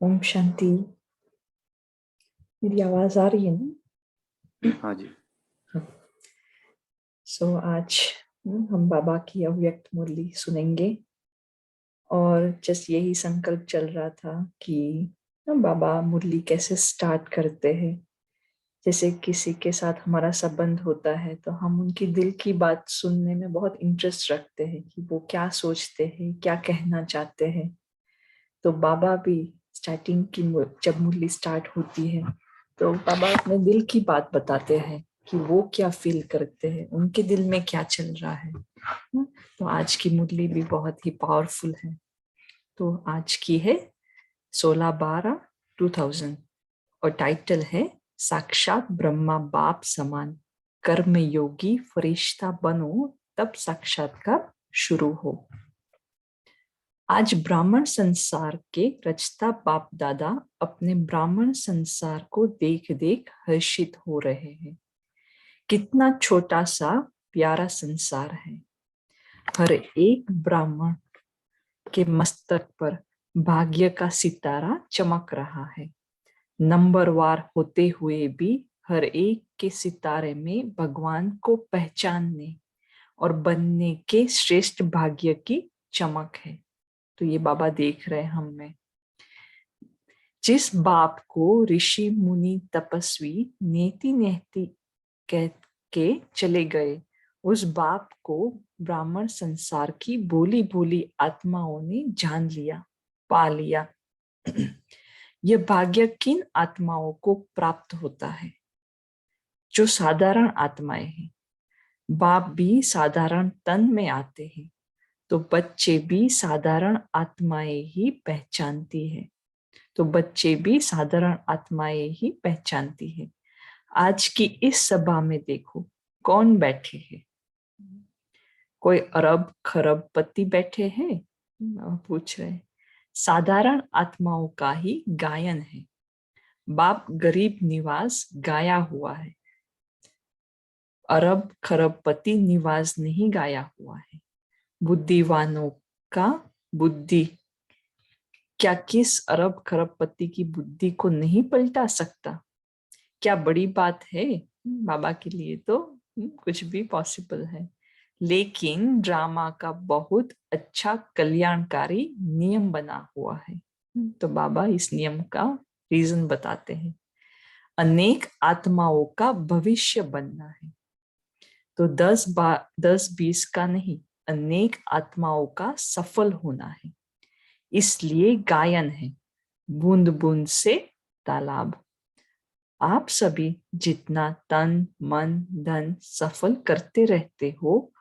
ओम शांति। मेरी आवाज आ रही है ना? हाँ जी। आज हम बाबा की अव्यक्त मुरली सुनेंगे और जस्ट यही संकल्प चल रहा था कि बाबा मुरली कैसे स्टार्ट करते हैं। जैसे किसी के साथ हमारा संबंध होता है तो हम उनकी दिल की बात सुनने में बहुत इंटरेस्ट रखते हैं कि वो क्या सोचते हैं, क्या कहना चाहते हैं। तो बाबा भी स्टार्टिंग की जब मुरली स्टार्ट होती है तो बाबा अपने दिल की बात बताते हैं कि वो क्या फील करते हैं, उनके दिल में क्या चल रहा है। तो आज की मुरली भी बहुत ही पावरफुल है। तो आज की है 16/12/2000 और टाइटल है साक्षात ब्रह्मा बाप समान, कर्म योगी फरिश्ता बनो तब साक्षात्कार शुरू हो। आज ब्राह्मण संसार के रचता बाप दादा अपने ब्राह्मण संसार को देख देख हर्षित हो रहे हैं। कितना छोटा सा प्यारा संसार है। हर एक ब्राह्मण के मस्तक पर भाग्य का सितारा चमक रहा है। नंबरवार होते हुए भी हर एक के सितारे में भगवान को पहचानने और बनने के श्रेष्ठ भाग्य की चमक है। तो ये बाबा देख रहे हैं हम में। जिस बाप को ऋषि मुनि तपस्वी नेति नेति कह के चले गए, उस बाप को ब्राह्मण संसार की भोली भोली आत्माओं ने जान लिया, पा लिया। यह भाग्य किन आत्माओं को प्राप्त होता है? जो साधारण आत्माएं हैं। बाप भी साधारण तन में आते हैं तो बच्चे भी साधारण आत्माएं ही पहचानती है। तो बच्चे भी साधारण आत्माएं ही पहचानती है। आज की इस सभा में देखो कौन बैठे हैं। कोई अरब खरब पति बैठे हैं? पूछ रहे। साधारण आत्माओं का ही गायन है। बाप गरीब निवास गाया हुआ है, अरब खरब पति निवास नहीं गाया हुआ है। बुद्धिवानों का बुद्धि क्या किस अरब खरबपति की बुद्धि को नहीं पलटा सकता? क्या बड़ी बात है? बाबा के लिए तो कुछ भी पॉसिबल है। लेकिन ड्रामा का बहुत अच्छा कल्याणकारी नियम बना हुआ है। तो बाबा इस नियम का रीजन बताते हैं। अनेक आत्माओं का भविष्य बनना है तो 10-20 का नहीं, अनेक आत्माओं का सफल होना है। इसलिए गायन है, बूंद बूंद से तालाब। आप सभी जितना तन मन धन सफल करते रहते हो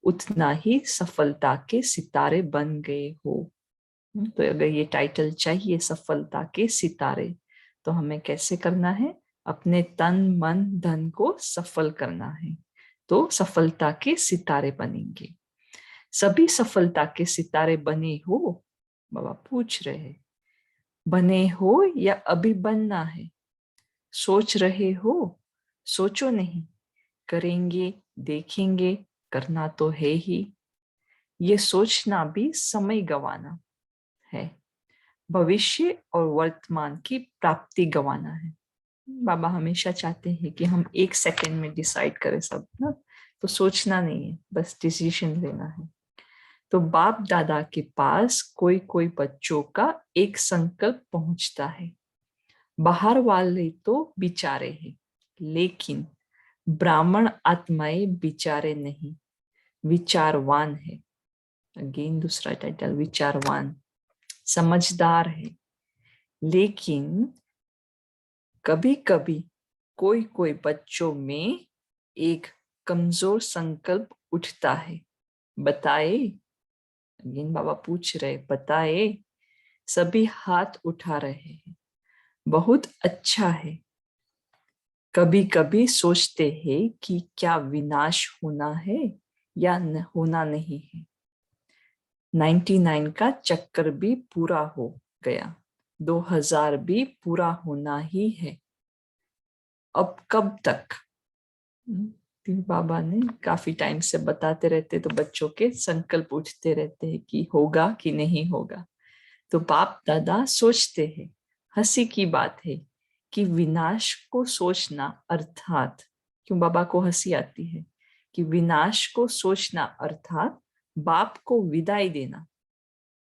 उतना ही सफलता के सितारे बन गए हो। तो अगर ये टाइटल चाहिए सफलता के सितारे, तो हमें कैसे करना है? अपने तन मन धन को सफल करना है तो सफलता के सितारे बनेंगे। सभी सफलता के सितारे बने हो? बाबा पूछ रहे हैं। बने हो या अभी बनना है? सोच रहे हो? सोचो नहीं, करेंगे देखेंगे, करना तो है ही। ये सोचना भी समय गंवाना है, भविष्य और वर्तमान की प्राप्ति गंवाना है। बाबा हमेशा चाहते हैं कि हम 1 सेकंड में डिसाइड करें सब ना, तो सोचना नहीं है, बस डिसीजन लेना है। तो बाप दादा के पास कोई कोई बच्चों का एक संकल्प पहुंचता है। बाहर वाले तो बिचारे हैं, लेकिन ब्राह्मण आत्माएं बिचारे नहीं, विचारवान है। अगेन दूसरा टाइटल, विचारवान, समझदार है। लेकिन कभी कभी कोई कोई बच्चों में एक कमजोर संकल्प उठता है। बताए? अगेन बाबा पूछ रहे, बताए? सभी हाथ उठा रहे हैं। बहुत अच्छा है। कभी कभी सोचते हैं कि क्या विनाश होना है या होना नहीं है। 99 का चक्कर भी पूरा हो गया, 2000 भी पूरा होना ही है। अब कब तक? बाबा ने काफी टाइम से बताते रहते तो बच्चों के संकल्प उठते रहते हैं कि होगा कि नहीं होगा। तो बाप दादा सोचते हैं हंसी की बात है कि विनाश को सोचना अर्थात, क्यों बाबा को हंसी आती है कि विनाश को सोचना अर्थात बाप को विदाई देना,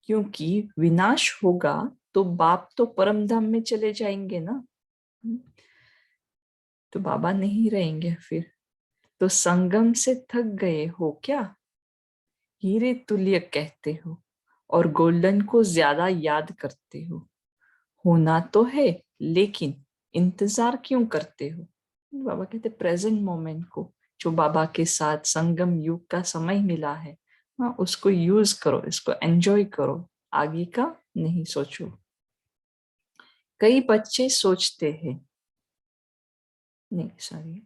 क्योंकि विनाश होगा तो बाप तो परम धाम में चले जाएंगे ना, तो बाबा नहीं रहेंगे फिर। तो संगम से थक गए हो क्या, हीरे तुल्य कहते हो और गोल्डन को ज्यादा याद करते हो। होना तो है लेकिन इंतजार क्यों करते हो। बाबा कहते प्रेजेंट मोमेंट को, जो बाबा के साथ संगम युग का समय मिला है, हाँ उसको यूज करो, इसको एंजॉय करो, आगे का नहीं सोचो। कई बच्चे सोचते हैं, नहीं सॉरी,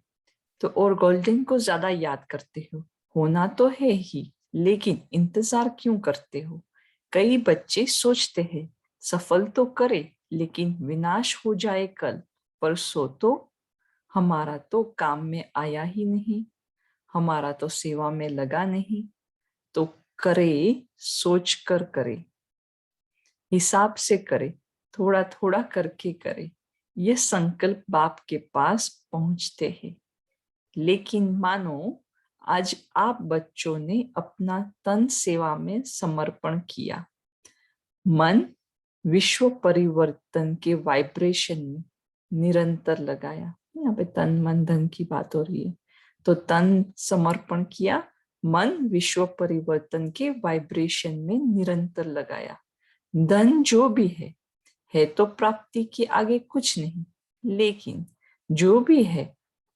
तो और गोल्डन को ज्यादा याद करते हो। होना तो है ही लेकिन इंतजार क्यों करते हो। कई बच्चे सोचते हैं सफल तो करे लेकिन विनाश हो जाए कल परसों तो, हमारा तो काम में आया ही नहीं, हमारा तो सेवा में लगा नहीं, तो करे सोच कर करे, हिसाब से करे, थोड़ा थोड़ा करके करे। ये संकल्प बाप के पास पहुंचते हैं। लेकिन मानो आज आप बच्चों ने अपना तन सेवा में समर्पण किया, मन विश्व परिवर्तन के वाइब्रेशन में निरंतर लगाया। यहाँ पे तन मन धन की बात हो रही है, तो तन समर्पण किया, मन विश्व परिवर्तन के वाइब्रेशन में निरंतर लगाया। धन जो भी है तो प्राप्ति के आगे कुछ नहीं, लेकिन जो भी है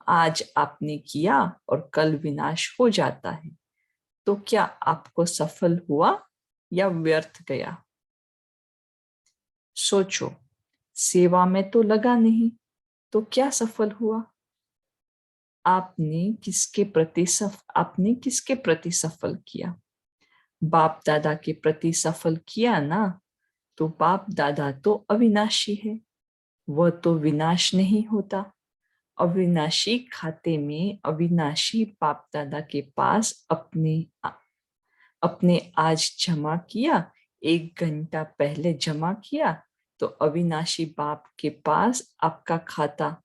आज आपने किया और कल विनाश हो जाता है, तो क्या आपको सफल हुआ या व्यर्थ गया। सोचो, सेवा में तो लगा नहीं तो क्या सफल हुआ। आपने किसके प्रति सफल किया। बाप दादा के प्रति सफल किया ना, तो बाप दादा तो अविनाशी है, वह तो विनाश नहीं होता। अविनाशी खाते में अविनाशी बाप दादा के पास अपने आज जमा किया, 1 घंटा पहले जमा किया, तो अविनाशी बाप के पास आपका खाता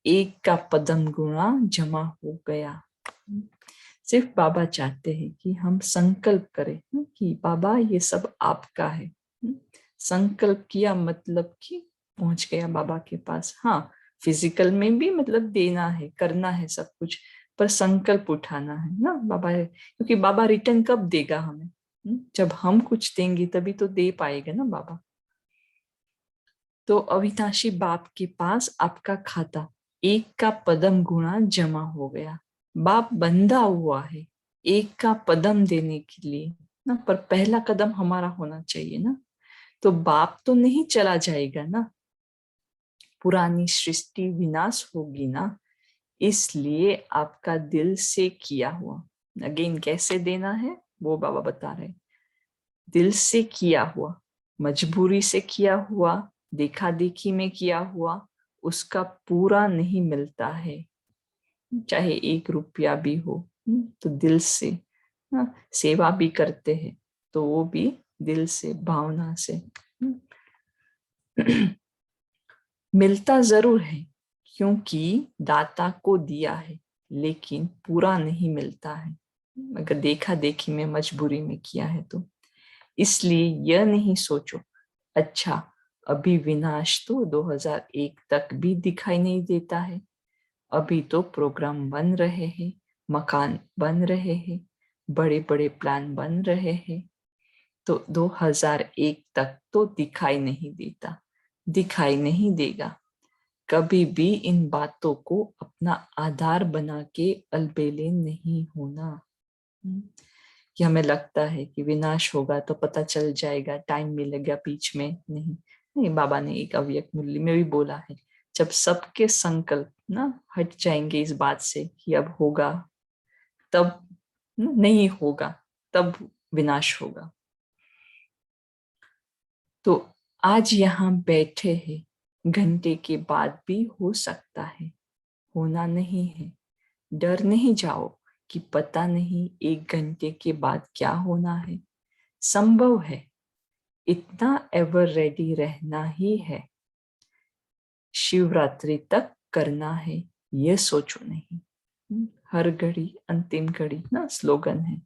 1 का पदम गुणा जमा हो गया। सिर्फ बाबा चाहते हैं कि हम संकल्प करें कि बाबा ये सब आपका है। संकल्प किया मतलब कि पहुंच गया बाबा के पास। हाँ, फिजिकल में भी मतलब देना है, करना है सब कुछ, पर संकल्प उठाना है ना बाबा है, क्योंकि बाबा रिटर्न कब देगा हमें। जब हम कुछ देंगे तभी तो दे पाएगा ना बाबा। तो अविनाशी बाप के पास आपका खाता 1 का पदम गुणा जमा हो गया। बाप बंधा हुआ है 1 का पदम देने के लिए ना, पर पहला कदम हमारा होना चाहिए ना। तो बाप तो नहीं चला जाएगा ना, पुरानी सृष्टि विनाश होगी ना, इसलिए आपका दिल से किया हुआ, अगेन कैसे देना है वो बाबा बता रहे। दिल से किया हुआ, मजबूरी से किया हुआ, देखा देखी में किया हुआ, उसका पूरा नहीं मिलता है, चाहे 1 रुपया भी हो। तो दिल से सेवा भी करते हैं तो वो भी दिल से, भावना से। मिलता जरूर है क्योंकि दाता को दिया है, लेकिन पूरा नहीं मिलता है अगर देखा देखी में मजबूरी में किया है तो। इसलिए यह नहीं सोचो अच्छा अभी विनाश तो 2001 तक भी दिखाई नहीं देता है, अभी तो प्रोग्राम बन रहे हैं, मकान बन रहे हैं, बड़े बड़े प्लान बन रहे हैं, तो 2001 तक तो दिखाई नहीं देता, दिखाई नहीं देगा। कभी भी इन बातों को अपना आधार बना के अलबेले नहीं होना कि हमें लगता है कि विनाश होगा तो पता चल जाएगा, टाइम मिलेगा बीच में, नहीं नहीं। बाबा ने एक अव्यक्त मूल्य में भी बोला है, जब सबके संकल्प ना हट जाएंगे इस बात से कि अब होगा, तब नहीं होगा, तब विनाश होगा। तो आज यहाँ बैठे हैं, घंटे के बाद भी हो सकता है, होना नहीं है। डर नहीं जाओ कि पता नहीं 1 घंटे के बाद क्या होना है, संभव है। इतना एवर रेडी रहना ही है। शिवरात्रि तक करना है, ये सोचो नहीं। हर घड़ी अंतिम घड़ी ना स्लोगन है,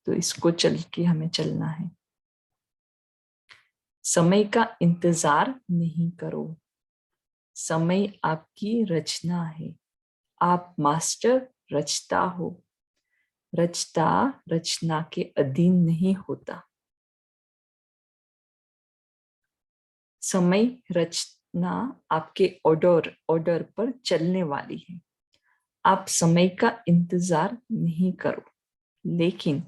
तो इसको चल के हमें चलना है। समय का इंतजार नहीं करो, समय आपकी रचना है, आप मास्टर रचता हो। रचता रचना के अधीन नहीं होता। समय रचना आपके ऑर्डर पर चलने वाली है। आप समय का इंतजार नहीं करो, लेकिन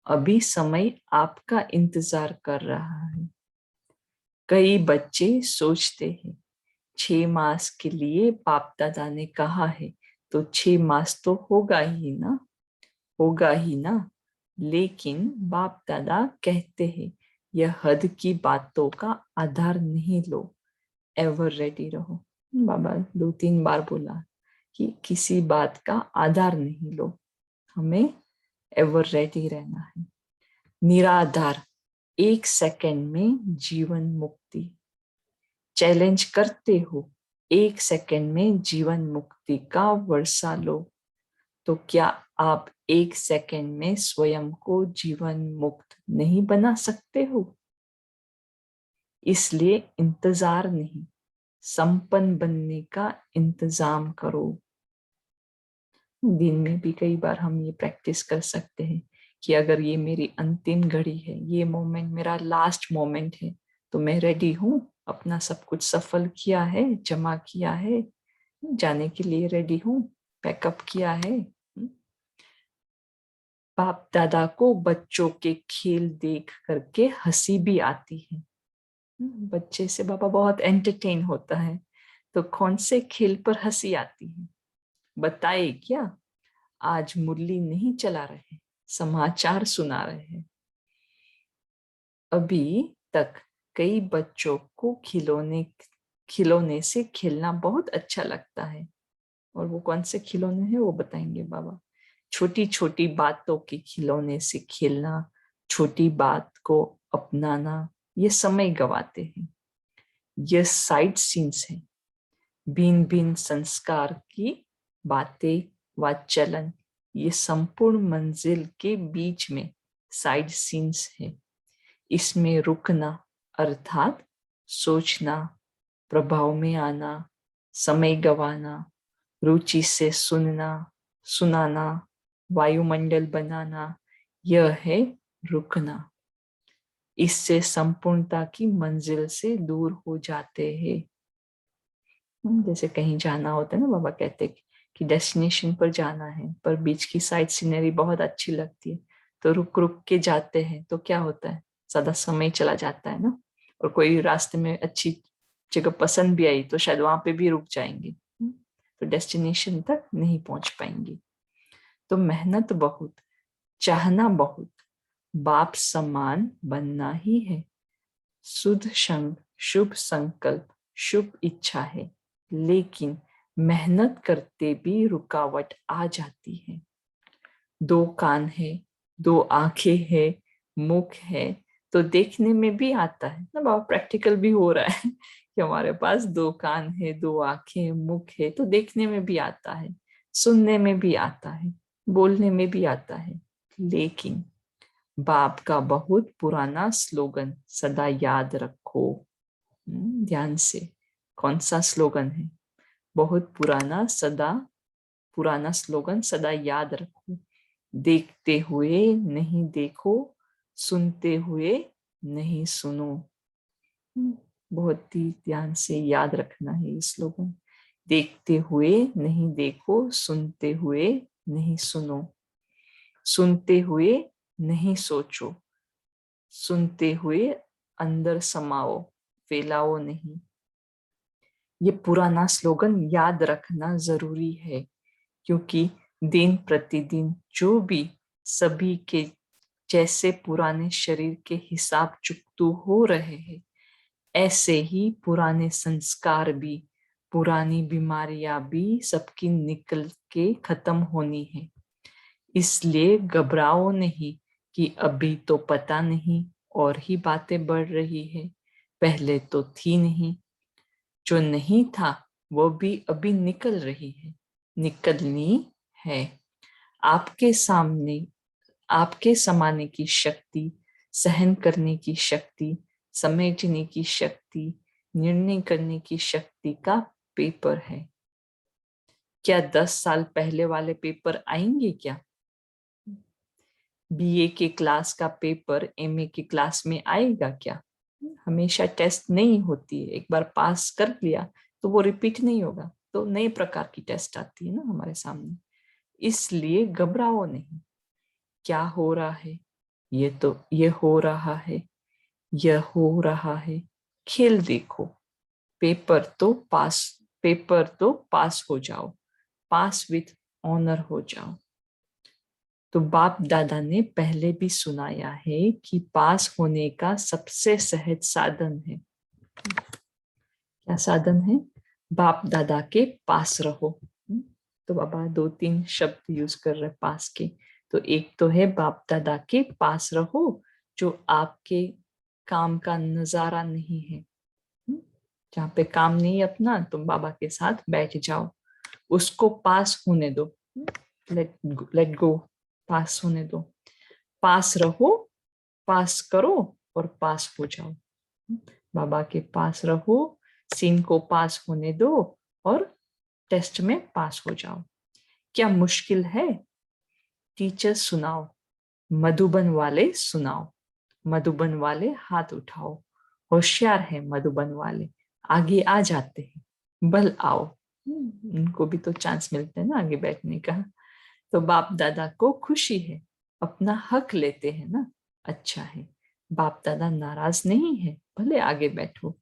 अभी समय आपका इंतजार कर रहा है। कई बच्चे सोचते हैं 6 मास के लिए बाप दादा ने कहा है, तो 6 मास तो होगा ही ना, होगा ही ना। लेकिन बाप दादा कहते हैं यह हद की बातों का आधार नहीं लो, एवर रेडी रहो। बाबा 2-3 बार बोला कि किसी बात का आधार नहीं लो, हमें एवर रेडी रहना है। निराधार, 1 सेकंड में जीवन मुक्ति। चैलेंज करते हो 1 सेकंड में जीवन मुक्ति का वर्षा लो, तो क्या आप 1 सेकंड में स्वयं को जीवन मुक्त नहीं बना सकते हो? इसलिए इंतजार नहीं, संपन्न बनने का इंतजाम करो। दिन में भी कई बार हम ये प्रैक्टिस कर सकते हैं कि अगर ये मेरी अंतिम घड़ी है, ये मोमेंट मेरा लास्ट मोमेंट है, तो मैं रेडी हूँ, अपना सब कुछ सफल किया है, जमा किया है, जाने के लिए रेडी हूँ, पैकअप किया है। बाप दादा को बच्चों के खेल देख करके हंसी भी आती है। बच्चे से बाबा बहुत एंटरटेन होता है, तो कौन से खेल पर हंसी आती है बताए क्या? आज मुरली नहीं चला रहे, समाचार सुना रहे हैं। अभी तक कई बच्चों को खिलौने से खेलना बहुत अच्छा लगता है, और वो कौन से खिलौने हैं वो बताएंगे बाबा। छोटी छोटी बातों के खिलौने से खेलना, छोटी बात को अपनाना, ये समय गवाते हैं। ये साइड सीन्स है, भिन्न भिन्न संस्कार की बातें व चलन, ये संपूर्ण मंजिल के बीच में साइड सीन्स है। इसमें रुकना अर्थात सोचना, प्रभाव में आना, समय गवाना, रुचि से सुनना, सुनाना, वायुमंडल बनाना, यह है रुकना। इससे संपूर्णता की मंजिल से दूर हो जाते हैं। जैसे कहीं जाना होता है ना, बाबा कहते कि डेस्टिनेशन पर जाना है, पर बीच की साइड सीनरी बहुत अच्छी लगती है, तो रुक रुक के जाते हैं, तो क्या होता है, ज्यादा समय चला जाता है ना। और कोई रास्ते में अच्छी जगह पसंद भी आई तो शायद वहां पे भी रुक जाएंगे, तो डेस्टिनेशन तक नहीं पहुंच पाएंगे। तो मेहनत बहुत, चाहना बहुत, बाप समान बनना ही है। शुद्ध संग, शुभ संकल्प, शुभ इच्छा है, लेकिन मेहनत करते भी रुकावट आ जाती है। 2 कान है, 2 आंखें है, मुख है, तो देखने में भी आता है ना बाबा, प्रैक्टिकल भी हो रहा है कि हमारे पास 2 कान है, 2 आंखें, मुख है, तो देखने में भी आता है, सुनने में भी आता है, बोलने में भी आता है। लेकिन बाप का बहुत पुराना स्लोगन सदा याद रखो। ध्यान से, कौन सा स्लोगन है? बहुत पुराना स्लोगन सदा याद रखो। देखते हुए नहीं देखो, सुनते हुए नहीं सुनो। बहुत ही ध्यान से याद रखना है ये स्लोगन। देखते हुए नहीं देखो, सुनते हुए नहीं सुनो, सुनते हुए नहीं सोचो, सुनते हुए अंदर समाओ, फैलाओ नहीं। ये पुराना स्लोगन याद रखना जरूरी है, क्योंकि दिन प्रतिदिन जो भी सभी के जैसे पुराने शरीर के हिसाब चुकतू हो रहे हैं, ऐसे ही पुराने संस्कार भी, पुरानी बीमारियां भी सबकी निकल के खत्म होनी है। इसलिए घबराओ नहीं कि अभी तो पता नहीं और ही बातें बढ़ रही है, पहले तो थी नहीं। जो नहीं था वो भी अभी निकल रही है, निकलनी है। आपके सामने, आपके समाने की शक्ति, सहन करने की शक्ति, समेटने की शक्ति, निर्णय करने की शक्ति का पेपर है। क्या 10 साल पहले वाले पेपर आएंगे क्या? बीए के क्लास का पेपर एमए के क्लास में आएगा क्या? हमेशा टेस्ट नहीं होती है, एक बार पास कर लिया तो वो रिपीट नहीं होगा, तो नए प्रकार की टेस्ट आती है ना हमारे सामने। इसलिए घबराओ नहीं। क्या हो रहा है? ये हो रहा है, यह हो रहा है। खेल देखो। पेपर तो पास हो जाओ, पास विथ ऑनर हो जाओ। तो बाप दादा ने पहले भी सुनाया है कि पास होने का सबसे सहज साधन है। क्या साधन है? बाप दादा के पास रहो। तो बाबा 2-3 शब्द यूज कर रहे पास के। तो एक तो है बाप दादा के पास रहो, जो आपके काम का नजारा नहीं है। जहाँ पे काम नहीं अपना, तुम बाबा के साथ बैठ जाओ, उसको पास होने दो। लेट गो, पास होने दो। पास रहो, पास करो और पास हो जाओ। बाबा के पास रहो, सीन को पास होने दो और टेस्ट में पास हो जाओ। क्या मुश्किल है? टीचर सुनाओ, मधुबन वाले सुनाओ। मधुबन वाले हाथ उठाओ। होशियार है मधुबन वाले, आगे आ जाते हैं। बल आओ। उनको भी तो चांस मिलते हैं ना आगे बैठने का। तो बाप दादा को खुशी है, अपना हक लेते हैं ना। अच्छा है, बाप दादा नाराज नहीं है, भले आगे बैठो।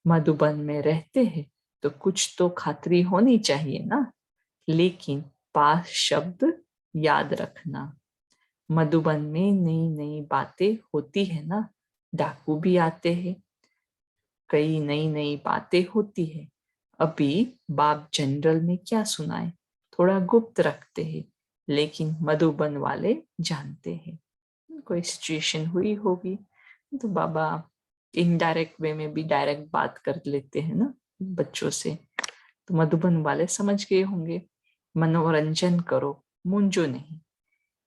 मधुबन में रहते हैं तो कुछ तो खातरी होनी चाहिए ना। लेकिन पास शब्द याद रखना। मधुबन में नई नई बातें होती है ना। डाकू भी आते हैं, कई नई नई बातें होती है। अभी बाप जनरल में क्या सुनाए, थोड़ा गुप्त रखते हैं, लेकिन मधुबन वाले जानते हैं। कोई सिचुएशन हुई होगी तो बाबा इनडायरेक्ट वे में भी डायरेक्ट बात कर लेते हैं ना बच्चों से। तो मधुबन वाले समझ गए होंगे। मनोरंजन करो, मूंजो नहीं।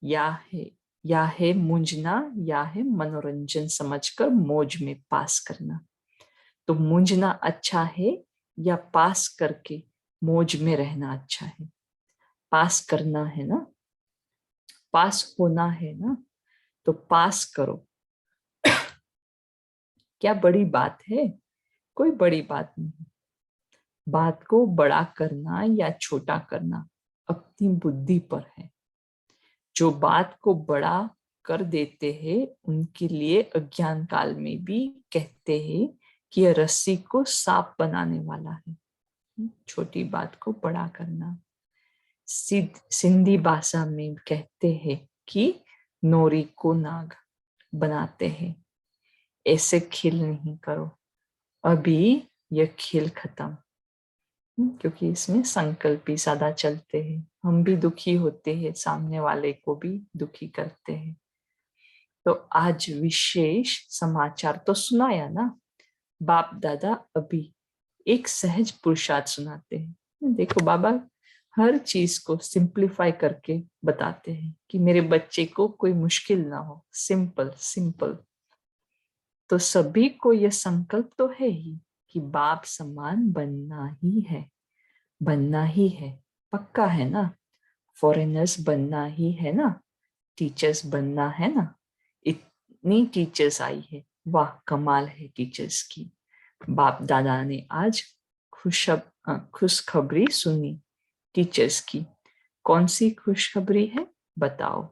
या है या है मूंजना, या है मनोरंजन समझकर मौज में पास करना। तो मूंजना अच्छा है या पास करके मौज में रहना अच्छा है? पास करना है ना, पास होना है ना, तो पास करो। क्या बड़ी बात है? कोई बड़ी बात नहीं। बात को बड़ा करना या छोटा करना अपनी बुद्धि पर है। जो बात को बड़ा कर देते हैं उनके लिए अज्ञान काल में भी कहते हैं कि यह रस्सी को सांप बनाने वाला है। छोटी बात को बड़ा करना। सिंधी भाषा में कहते हैं कि नोरी को नाग बनाते हैं। ऐसे खेल नहीं करो, अभी यह खेल खत्म। क्योंकि इसमें संकल्प भी ज्यादा चलते हैं, हम भी दुखी होते हैं, सामने वाले को भी दुखी करते हैं। तो आज विशेष समाचार तो सुनाया ना। बाप दादा अभी एक सहज पुरुषार्थ सुनाते हैं। देखो बाबा हर चीज को सिंप्लीफाई करके बताते हैं कि मेरे बच्चे को कोई मुश्किल ना हो, सिंपल सिंपल। तो सभी को यह संकल्प तो है ही कि बाप समान बनना ही है, बनना ही है। पक्का है ना? फॉरेनर्स बनना ही है ना, टीचर्स बनना है ना। इतनी टीचर्स आई है, वाह कमाल है टीचर्स की। बाप दादा ने आज खुशखबरी सुनी टीचर्स की। कौन सी खुशखबरी है बताओ?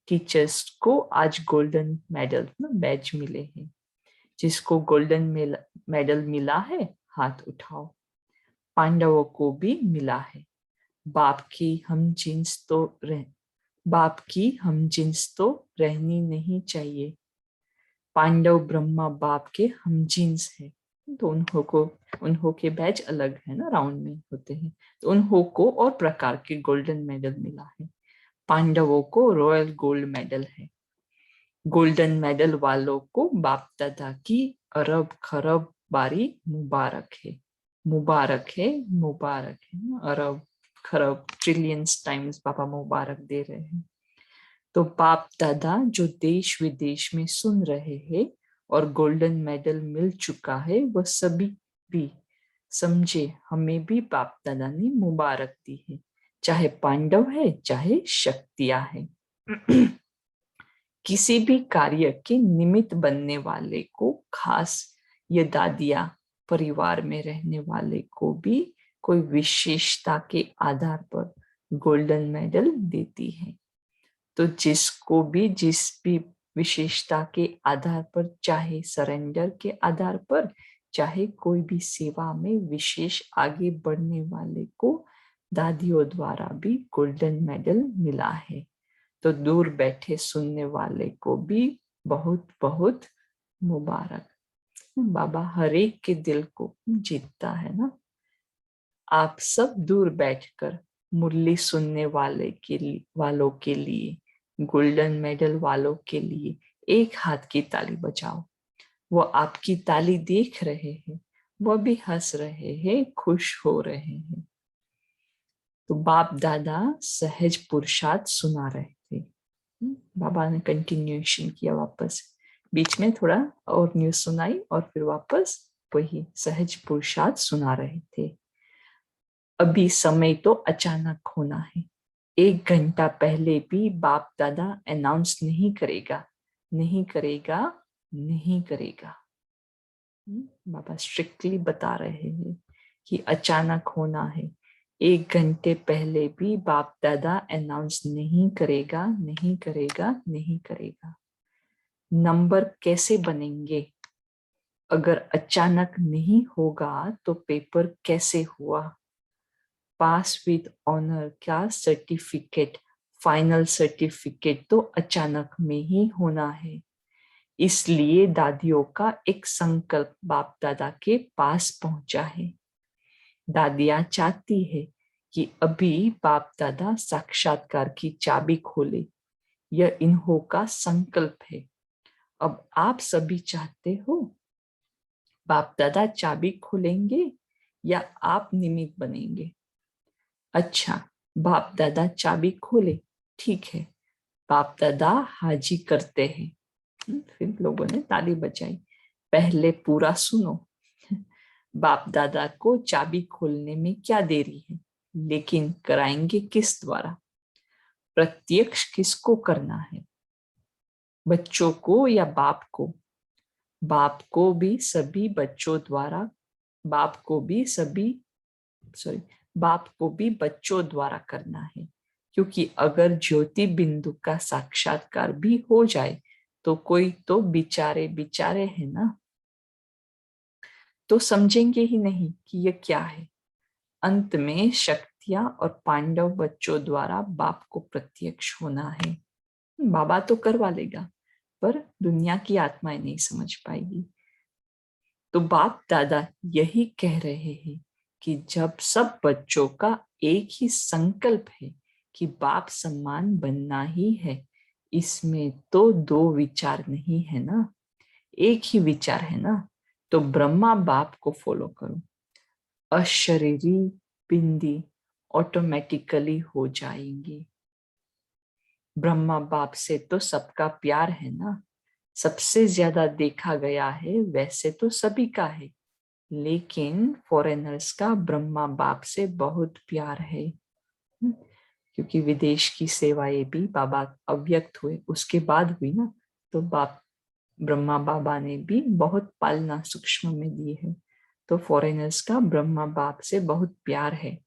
टीचर्स को आज गोल्डन मेडल बैज मिले हैं। जिसको गोल्डन मेडल मिला है हाथ उठाओ। पांडवों को भी मिला है। बाप की हम जिन्स तो रहनी नहीं चाहिए। पांडव ब्रह्मा बाप के हम जिन्स है। तो उन्हों के बैच अलग है ना, राउंड में होते हैं। तो उन्हों को और प्रकार के गोल्डन मेडल मिला है। पांडवों को रॉयल गोल्ड मेडल है। गोल्डन मेडल वालों को बाप दादा की अरब खरब बारी मुबारक है। मुबारक है, मुबारक है। अरब खरब ट्रिलियंस टाइम्स बाबा मुबारक दे रहे हैं। तो बाप दादा जो देश विदेश में सुन रहे हैं और गोल्डन मेडल मिल चुका है, वह सभी भी समझे हमें भी बाप दादा ने मुबारक दी है, चाहे पांडव है चाहे शक्तियां है। किसी भी कार्य के निमित्त बनने वाले को, खास ये दादिया परिवार में रहने वाले को भी कोई विशेषता के आधार पर गोल्डन मेडल देती है। तो जिसको भी जिस भी विशेषता के आधार पर, चाहे सरेंडर के आधार पर, चाहे कोई भी सेवा में विशेष आगे बढ़ने वाले को दादियों द्वारा भी गोल्डन मेडल मिला है। तो दूर बैठे सुनने वाले को भी बहुत बहुत मुबारक। बाबा हर एक के दिल को जीतता है ना। आप सब दूर बैठकर मुरली सुनने वालों के लिए, गोल्डन मेडल वालों के लिए एक हाथ की ताली बजाओ। वो आपकी ताली देख रहे हैं, वो भी हंस रहे हैं, खुश हो रहे हैं। तो बाप दादा सहज पुरुषार्थ सुना रहे थे। बाबा ने कंटिन्यूएशन किया वापस, बीच में थोड़ा और न्यूज सुनाई और फिर वापस वही सहज पुरुषार्थ सुना रहे थे। अभी समय तो अचानक होना है। 1 घंटा पहले भी बाप दादा अनाउंस नहीं करेगा, नहीं करेगा, नहीं करेगा। बाबा स्ट्रिक्टली बता रहे हैं कि अचानक होना है। 1 घंटे पहले भी बाप दादा अनाउंस नहीं करेगा, नहीं करेगा, नहीं करेगा। नंबर कैसे बनेंगे? अगर अचानक नहीं होगा तो पेपर कैसे हुआ? पास विद ऑनर का सर्टिफिकेट, फाइनल सर्टिफिकेट तो अचानक में ही होना है। इसलिए दादियों का एक संकल्प बाप दादा के पास पहुंचा है। दादियां चाहती है कि अभी बाप दादा साक्षात्कार की चाबी खोले। यह इन्हों का संकल्प है। अब आप सभी चाहते हो बाप दादा चाबी खोलेंगे या आप निमित्त बनेंगे? अच्छा, बाप दादा चाबी खोले, ठीक है। बाप दादा हाजी करते हैं। फिर लोगों ने ताली बजाई। पहले पूरा सुनो। बाप दादा को चाबी खोलने में क्या देरी है, लेकिन कराएंगे किस द्वारा? प्रत्यक्ष किसको करना है, बच्चों को या बाप को? बाप को भी सभी बच्चों द्वारा, बाप को भी सभी बाप को भी बच्चों द्वारा करना है। क्योंकि अगर ज्योति बिंदु का साक्षात्कार भी हो जाए तो कोई तो बिचारे बिचारे है ना, तो समझेंगे ही नहीं कि यह क्या है। अंत में शक्तियां और पांडव बच्चों द्वारा बाप को प्रत्यक्ष होना है। बाबा तो करवा लेगा, पर दुनिया की आत्माएं नहीं समझ पाएगी। तो बाप दादा यही कह रहे हैं कि जब सब बच्चों का एक ही संकल्प है कि बाप सम्मान बनना ही है, इसमें तो दो विचार नहीं है ना, एक ही विचार है ना। तो ब्रह्मा बाप को फॉलो करो, अशरीरी बिंदी ऑटोमेटिकली हो जाएंगे। ब्रह्मा बाप से तो सबका प्यार है ना, सबसे ज्यादा देखा गया है, वैसे तो सभी का है, लेकिन फॉरेनर्स का ब्रह्मा बाप से बहुत प्यार है। क्योंकि विदेश की सेवाएं भी बाबा अव्यक्त हुए उसके बाद हुई ना, तो बाप ब्रह्मा बाबा ने भी बहुत पालना सूक्ष्म में दी है। तो फॉरेनर्स का ब्रह्मा बाप से बहुत प्यार है।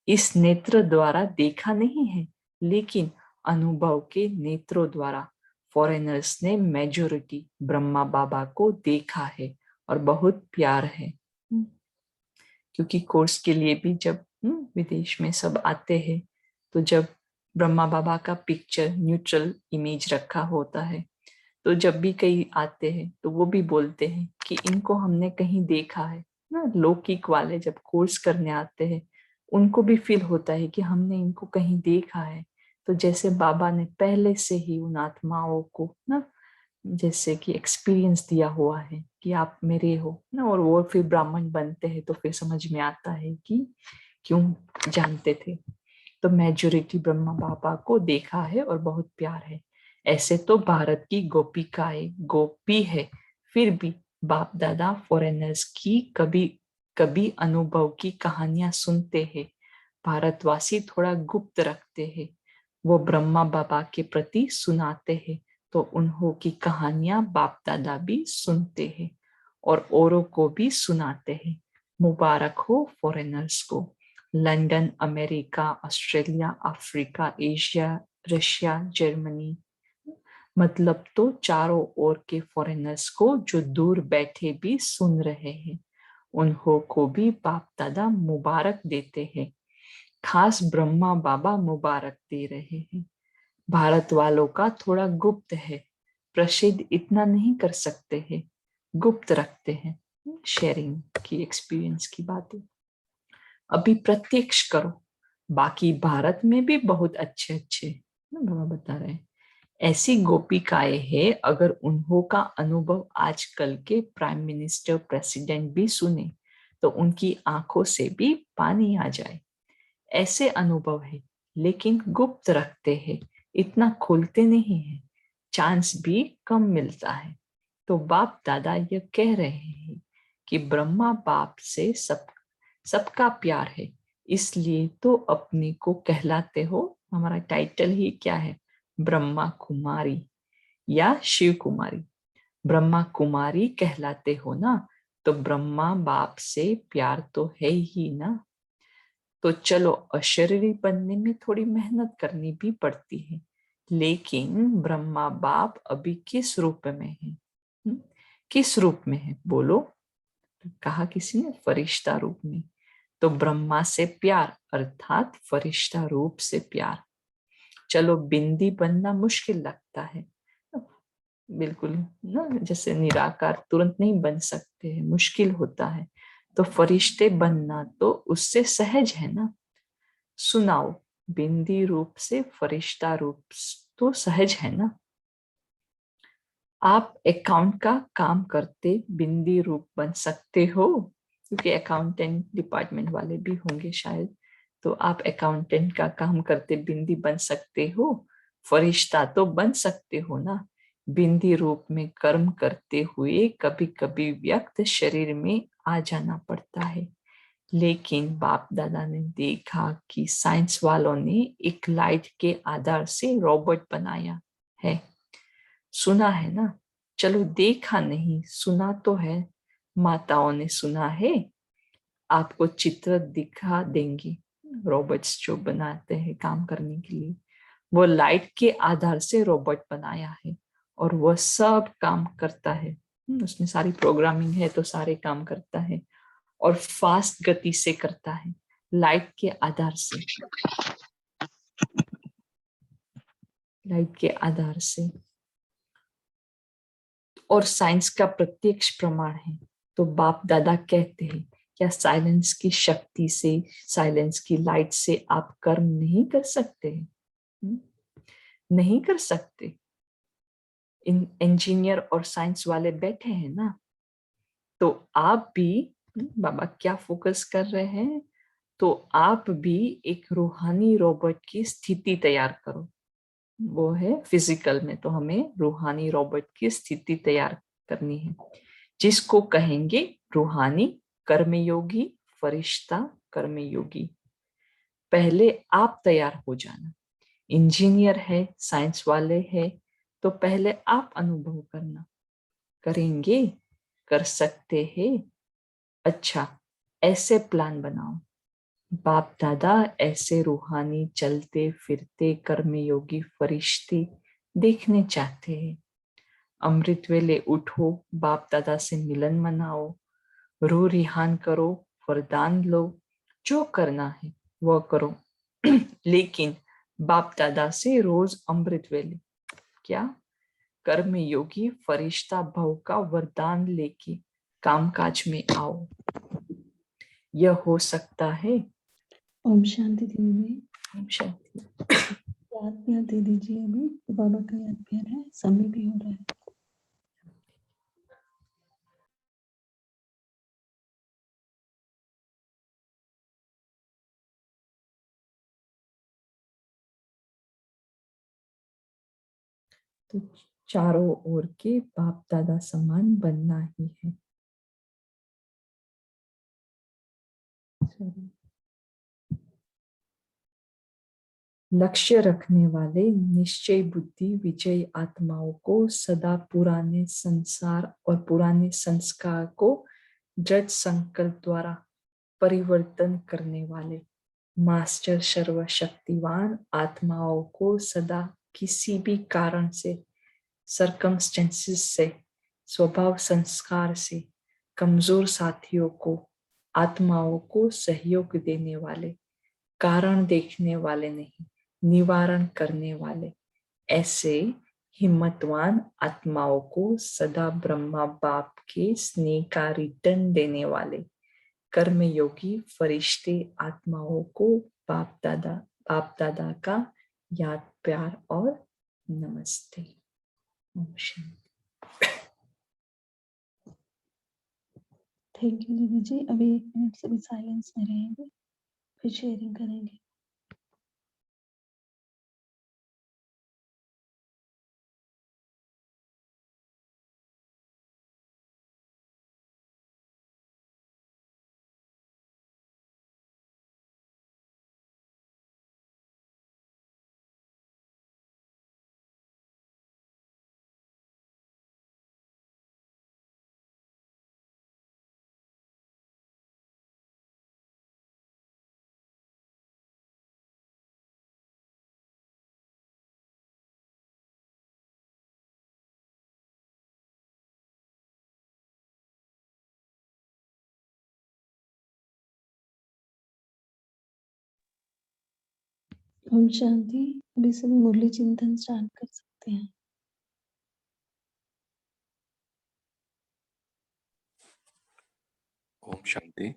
इस नेत्र द्वारा देखा नहीं है, लेकिन अनुभव के नेत्रों द्वारा फॉरेनर्स ने मेजोरिटी ब्रह्मा बाबा को देखा है और बहुत प्यार है। क्योंकि कोर्स के लिए भी जब विदेश में सब आते हैं, तो जब ब्रह्मा बाबा का पिक्चर न्यूट्रल इमेज रखा होता है, तो जब भी कहीं आते हैं तो वो भी बोलते हैं कि इनको हमने कहीं देखा है ना। लौकिक वाले जब कोर्स करने आते हैं, उनको भी फील होता है कि हमने इनको कहीं देखा है। तो जैसे बाबा ने पहले से ही उन आत्माओं को ना जैसे कि एक्सपीरियंस दिया हुआ है कि आप मेरे हो ना, और वो फिर ब्राह्मण बनते हैं तो फिर समझ में आता है कि क्यों जानते थे। तो मेजोरिटी ब्रह्मा बाबा को देखा है और बहुत प्यार है। ऐसे तो भारत की गोपिकाएं गोपी है, फिर भी बाप दादा फॉरेनर्स की कभी कभी अनुभव की कहानियां सुनते हैं। भारतवासी थोड़ा गुप्त रखते हैं, वो ब्रह्मा बाबा के प्रति सुनाते हैं, तो उन्हों की कहानियां बाप दादा भी सुनते हैं और औरों को भी सुनाते हैं। मुबारक हो फॉरेनर्स को। London, America, Australia, Africa, Asia, Russia, Germany, मतलब तो चारों ओर के फॉरेनर्स को जो दूर बैठे भी सुन रहे हैं, उन्हों को भी बाप दादा मुबारक देते हैं। खास ब्रह्मा बाबा मुबारक दे रहे हैं। भारत वालों का थोड़ा गुप्त है, प्रसिद्ध इतना नहीं कर सकते हैं, गुप्त रखते हैं। शेयरिंग की एक्सपीरियंस की बातें अभी प्रत्यक्ष करो। बाकी भारत में भी बहुत अच्छे अच्छे बाबा बता रहे हैं, ऐसी गोपिकाएं हैं, अगर उन्हों का अनुभव आजकल के प्राइम मिनिस्टर प्रेसिडेंट भी सुने तो उनकी आंखों से भी पानी आ जाए। ऐसे अनुभव है, लेकिन गुप्त रखते हैं, इतना खोलते नहीं है, चांस भी कम मिलता है। तो बाप दादा यह कह रहे हैं कि ब्रह्मा बाप से सबका प्यार है, इसलिए तो अपने को कहलाते हो। हमारा टाइटल ही क्या है? ब्रह्मा कुमारी या शिव कुमारी। ब्रह्मा कुमारी कहलाते हो ना, तो ब्रह्मा बाप से प्यार तो है ही ना। तो चलो, अशरीरी बनने में थोड़ी मेहनत करनी भी पड़ती है, लेकिन ब्रह्मा बाप अभी किस रूप में है? किस रूप में है बोलो? कहा किसी ने, फरिश्ता रूप में। तो ब्रह्मा से प्यार अर्थात फरिश्ता रूप से प्यार। चलो, बिंदी बनना मुश्किल लगता है, बिल्कुल ना, जैसे निराकार तुरंत नहीं बन सकते हैं, मुश्किल होता है। तो फरिश्ते बनना तो उससे सहज है ना। सुनाओ, बिंदी रूप से फरिश्ता रूप तो सहज है ना। आप अकाउंट का काम करते बिंदी रूप बन सकते हो, क्योंकि अकाउंटेंट डिपार्टमेंट वाले भी होंगे शायद, तो आप अकाउंटेंट का काम करते बिंदी बन सकते हो, फरिश्ता तो बन सकते हो ना। बिंदी रूप में कर्म करते हुए कभी कभी व्यक्त शरीर में आ जाना पड़ता है। लेकिन बाप दादा ने देखा कि साइंस वालों ने एक लाइट के आधार से रोबोट बनाया है। सुना है ना? चलो, देखा नहीं, सुना तो है। माताओं ने सुना है। आपको चित्र दिखा देंगी, रोबोट्स जो बनाते हैं काम करने के लिए, वो लाइट के आधार से रोबोट बनाया है और वह सब काम करता है। उसमें सारी प्रोग्रामिंग है, तो सारे काम करता है और फास्ट गति से करता है, लाइट के आधार से। लाइट के आधार से और साइंस का प्रत्यक्ष प्रमाण है। तो बाप दादा कहते हैं, क्या साइलेंस की शक्ति से, साइलेंस की लाइट से आप कर्म नहीं कर सकते हैं? नहीं कर सकते। इंजीनियर और साइंस वाले बैठे हैं ना, तो आप भी बाबा क्या फोकस कर रहे हैं, तो आप भी एक रूहानी रोबोट की स्थिति तैयार करो। वो है फिजिकल में, तो हमें रूहानी रोबोट की स्थिति तैयार करनी है, जिसको कहेंगे रूहानी कर्मयोगी, फरिश्ता कर्मयोगी। पहले आप तैयार हो जाना। इंजीनियर है, साइंस वाले हैं, तो पहले आप अनुभव करना। करेंगे? कर सकते हैं। अच्छा, ऐसे प्लान बनाओ। बाप दादा ऐसे रूहानी चलते फिरते कर्मयोगी फरिश्ते देखने चाहते हैं। अमृत वेले उठो, बाप दादा से मिलन मनाओ, रो रिहान करो, वरदान लो, जो करना है वह करो। लेकिन बाप दादा से रोज अमृत वेले क्या कर्मयोगी फरिश्ता भव का वरदान लेके कामकाज में आओ। यह हो सकता है। ओम शांति दीदी। ओम शांति। याद प्यार दे दीजिए अभी, तो बाबा का याद प्यार है, समय भी हो रहा है। तो चारों ओर के बाप दादा समान बनना ही है। लक्ष्य रखने वाले निश्चय बुद्धि विजयी आत्माओं को सदा पुराने संसार और पुराने संस्कार को दृढ़ संकल्प द्वारा परिवर्तन करने वाले मास्टर सर्वशक्तिवान आत्माओं को सदा किसी भी कारण से, सर्कमस्टेंसेस से, स्वभाव संस्कार से कमजोर साथियों को, आत्माओं को सहयोग देने वाले, कारण देखने वाले नहीं, निवारण करने वाले ऐसे हिम्मतवान आत्माओं को सदा ब्रह्मा बाप के स्नेह का रिटर्न देने वाले कर्मयोगी फरिश्ते आत्माओं को बाप दादा का याद प्यार और नमस्ते। ओम शांति। थैंक यू दीदी जी। अभी 1 मिनट सभी साइलेंस में रहेंगे, फिर शेयरिंग करेंगे। ओम शांति। अभी सभी मुरली चिंतन स्टार्ट कर सकते हैं। ओम शांति।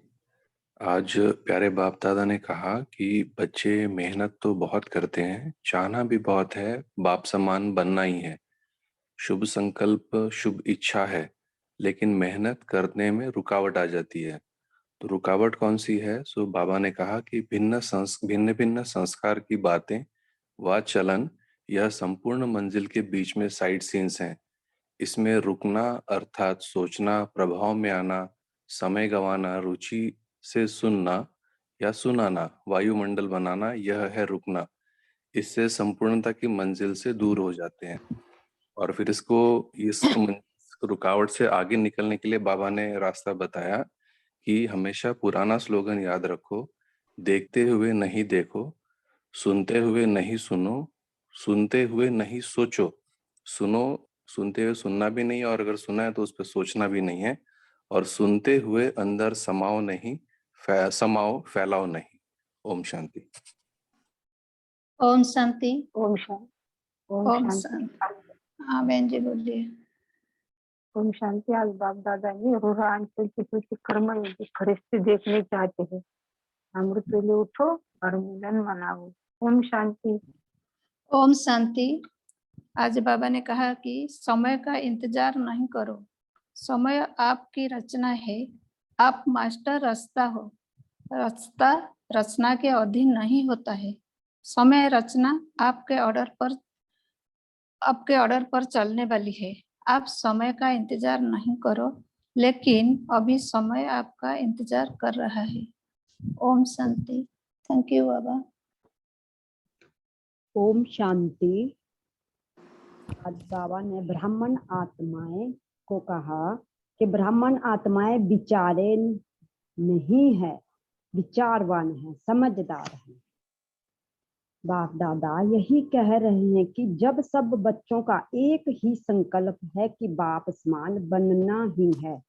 आज प्यारे बाप दादा ने कहा कि बच्चे मेहनत तो बहुत करते हैं, चाहना भी बहुत है, बाप समान बनना ही है, शुभ संकल्प शुभ इच्छा है, लेकिन मेहनत करने में रुकावट आ जाती है। तो रुकावट कौन सी है? सो बाबा ने कहा कि भिन्न भिन्न संस्कार की बातें व चलन यह संपूर्ण मंजिल के बीच में साइड सीन्स हैं। इसमें रुकना अर्थात सोचना, प्रभाव में आना, समय गंवाना, रुचि से सुनना या सुनाना, वायुमंडल बनाना, यह है रुकना। इससे संपूर्णता की मंजिल से दूर हो जाते हैं। और फिर इस रुकावट से आगे निकलने के लिए बाबा ने रास्ता बताया कि हमेशा पुराना स्लोगन याद रखो, देखते हुए नहीं देखो, सुनते हुए नहीं सुनो, सुनते हुए नहीं सोचो। सुनते हुए सुनना भी नहीं, और अगर सुना है तो उस पर सोचना भी नहीं है। और सुनते हुए अंदर समाओ नहीं, समाओ फैलाओ नहीं। ओम शांति। ओम शांति। ओम शांति। ओम शांति। हाँ बहन जी बोलिए। ओम शांति। आज बाप दादा ने रुद्रांचल की कुछ कर्मयोगी फरिश्ते देखने चाहते हैं। अमृत वेले उठो और मिलन मनाओ। ओम शांति। ओम शांति। आज बाबा ने कहा कि समय का इंतजार नहीं करो, समय आपकी रचना है, आप मास्टर रास्ता हो, रास्ता रचना के अधीन नहीं होता है। समय रचना आपके ऑर्डर पर चलने वाली है। आप समय का इंतजार नहीं करो, लेकिन अभी समय आपका इंतजार कर रहा है। ओम शांति। थैंक यू बाबा। ओम शांति। आज बाबा ने ब्राह्मण आत्माएं को कहा कि ब्राह्मण आत्माएं विचारे नहीं है, विचारवान है, समझदार है। बाप दादा यही कह रहे हैं कि जब सब बच्चों का एक ही संकल्प है कि बाप समान बनना ही है,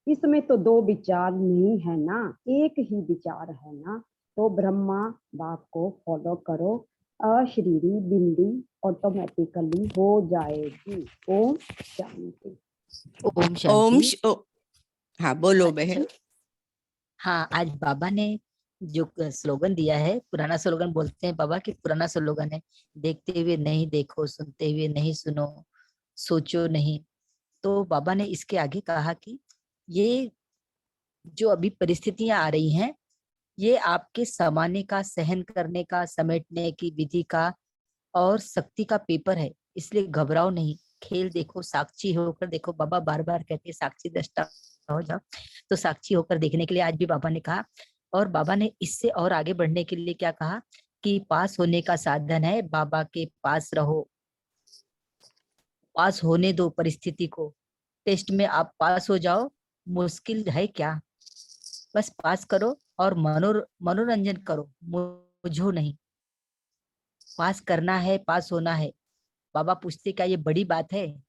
इसमें तो दो विचार नहीं है ना, एक ही विचार है ना। तो ब्रह्मा बाप को फॉलो करो, अशरीरी बिंदी ऑटोमेटिकली हो जाएगी। ओम शांति। ओम शांति। हाँ बोलो बहन। हाँ, आज बाबा ने जो स्लोगन दिया है, पुराना स्लोगन बोलते हैं बाबा कि पुराना स्लोगन है, देखते हुए नहीं देखो, सुनते हुए नहीं सुनो, सोचो नहीं। तो बाबा ने इसके आगे कहा कि ये जो अभी परिस्थितियां आ रही हैं, ये आपके समाने का, सहन करने का, समेटने की विधि का और शक्ति का पेपर है। इसलिए घबराओ नहीं, खेल देखो, साक्षी होकर देखो। बाबा बार बार कहते हैं साक्षी दृष्टा हो जाओ, तो साक्षी होकर देखने के लिए आज भी बाबा ने कहा। और बाबा ने इससे और आगे बढ़ने के लिए क्या कहा कि पास होने का साधन है, बाबा के पास रहो, पास होने दो परिस्थिति को। टेस्ट में आप पास हो जाओ, मुश्किल है क्या, बस पास करो और मनोरंजन करो, मुझो नहीं। पास करना है, पास होना है। बाबा पूछते क्या ये बड़ी बात है?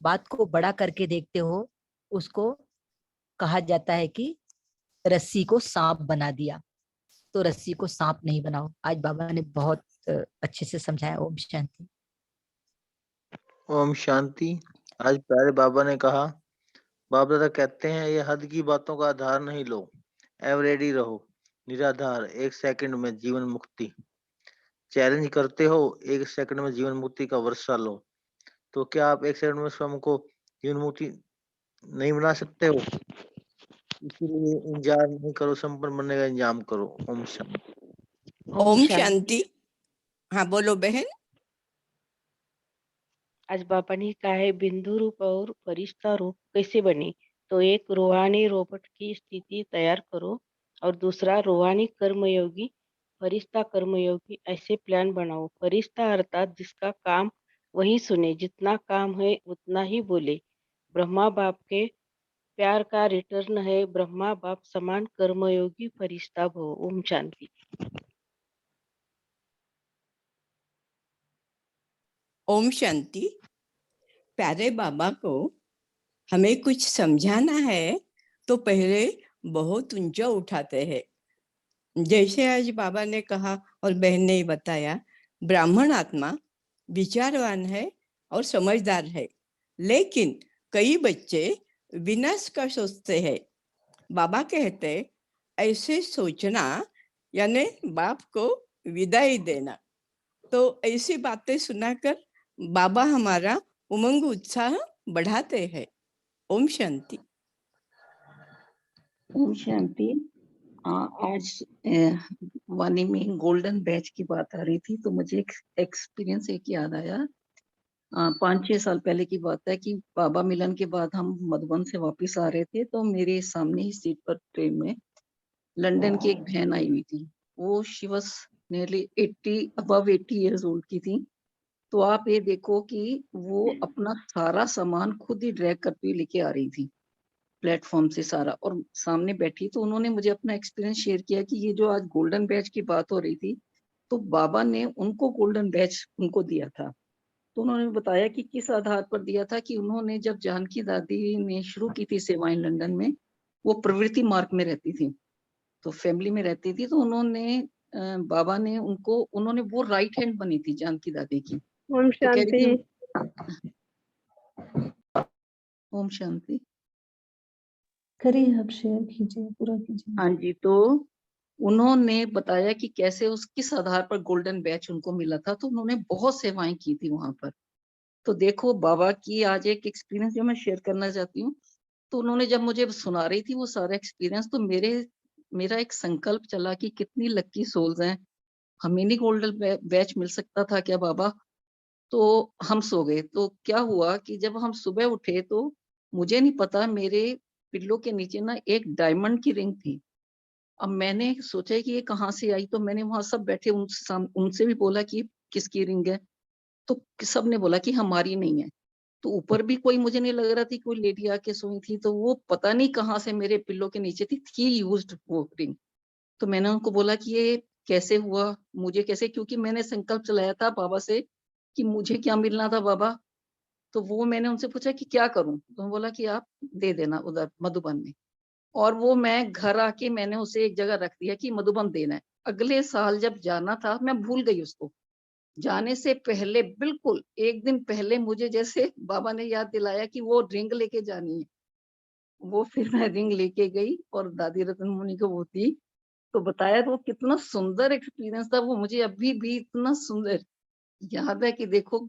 बात को बड़ा करके देखते हो, उसको कहा जाता है कि रस्सी को सांप बना दिया। तो रस्सी को सांप नहीं बनाओ। आज बाबा ने बहुत अच्छे से समझाया। ओम शांति। ओम शांति। आज प्यारे बाबा ने कहा, बाप दादा कहते हैं ये हद की बातों का आधार नहीं लो, एवरेडी रहो, निराधार, 1 सेकंड में जीवन मुक्ति। चैलेंज करते हो 1 सेकंड में जीवन मुक्ति का वर्षा लो, तो क्या आप 1 सेकंड में स्वयं को जीवन मुक्ति नहीं बना सकते हो? इसीलिए इंतजार नहीं करो, संपन्न बनने का इंतजाम करो। ओम शांति। ओम शांति। हाँ बोलो बहन। आज बाबा ने कहा है बिंदु रूप और फरिश्ता रूप कैसे बने, तो एक रूहानी रोबोट की स्थिति तैयार करो और दूसरा रूहानी कर्मयोगी फरिश्ता कर्मयोगी, ऐसे प्लान बनाओ। फरिश्ता अर्थात जिसका काम वही सुने, जितना काम है उतना ही बोले। ब्रह्मा बाप के प्यार का रिटर्न है, ब्रह्मा बाप समान कर्मयोगी फरिश्ता भव। ओम शांति। ओम शांति। प्यारे बाबा को हमें कुछ समझाना है तो पहले बहुत ऊंचा उठाते हैं। जैसे आज बाबा ने कहा और बहन ने बताया, ब्राह्मण आत्मा विचारवान है और समझदार है, लेकिन कई बच्चे विनाश का सोचते हैं। बाबा कहते ऐसे सोचना यानी बाप को विदाई देना। तो ऐसी बातें सुनाकर बाबा हमारा उमंग उत्साह बढ़ाते हैं। ओम शांति। ओम शांति। आज वाणी में गोल्डन बैच की बात आ रही थी, तो मुझे एक एक्सपीरियंस एक याद आया। 5-6 साल पहले की बात है कि बाबा मिलन के बाद हम मधुबन से वापस आ रहे थे, तो मेरे सामने ही सीट पर ट्रेन में लंदन की एक बहन आई हुई थी। वो she was nearly 80 years old की थी। तो आप ये देखो कि वो अपना सारा सामान खुद ही ड्रैग करती हुई लेके आ रही थी प्लेटफॉर्म से सारा, और सामने बैठी। तो उन्होंने मुझे अपना एक्सपीरियंस शेयर किया कि ये जो आज गोल्डन बैच की बात हो रही थी, तो बाबा ने उनको गोल्डन बैच उनको दिया था। तो उन्होंने बताया कि किस आधार पर दिया था, कि उन्होंने जब जानकी दादी ने शुरू की थी सेवाएं लंदन में, वो प्रवृत्ति मार्ग में रहती थी, तो फैमिली में रहती थी। तो उन्होंने बाबा ने उन्होंने वो राइट हैंड बनी थी जानकी दादी की। ओम तो कह रही शांति। थी ओम शांति। करिए, आप शेयर कीजिए, पूरा कीजिए। हाँ जी। तो उन्होंने बताया कि कैसे उस किस आधार पर गोल्डन बैच उनको मिला था। तो उन्होंने बहुत सेवाएं की थी वहां पर। तो देखो बाबा की आज एक एक्सपीरियंस जो मैं शेयर करना चाहती हूँ। तो उन्होंने जब मुझे सुना रही थी वो सारा एक्सपीरियंस, तो मेरा एक संकल्प चला कि कितनी लक्की सोल्स हैं, हमें नहीं गोल्डन बैच मिल सकता था क्या बाबा? तो हम सो गए। तो क्या हुआ कि जब हम सुबह उठे तो मुझे नहीं पता, मेरे पिल्लो के नीचे ना एक डायमंड की रिंग थी। अब मैंने सोचा कि ये कहाँ से आई, तो मैंने वहां सब बैठे उनसे भी बोला कि किसकी रिंग है, तो सब ने बोला कि हमारी नहीं है। तो ऊपर भी कोई मुझे नहीं लग रहा थी, कोई लेडी आके सोई थी, तो वो पता नहीं कहाँ से मेरे पिल्लो के नीचे थी यूज्ड वो रिंग। तो मैंने उनको बोला कि ये कैसे हुआ, मुझे कैसे, क्योंकि मैंने संकल्प चलाया था बाबा से कि मुझे क्या मिलना था बाबा। तो वो मैंने उनसे पूछा कि क्या करूं, तो बोला कि आप दे देना उधर मधुबन में। और वो मैं घर आके मैंने उसे एक जगह रख दिया कि मधुबन देना है। अगले साल जब जाना था मैं भूल गई उसको। जाने से पहले बिल्कुल एक दिन पहले मुझे जैसे बाबा ने याद दिलाया कि वो रिंग लेके जानी है। वो फिर मैं रिंग लेके गई और दादी रतन मुनि को वो दी। तो बताया तो कितना सुंदर एक्सपीरियंस था वो, मुझे अभी भी इतना सुंदर याद है कि देखो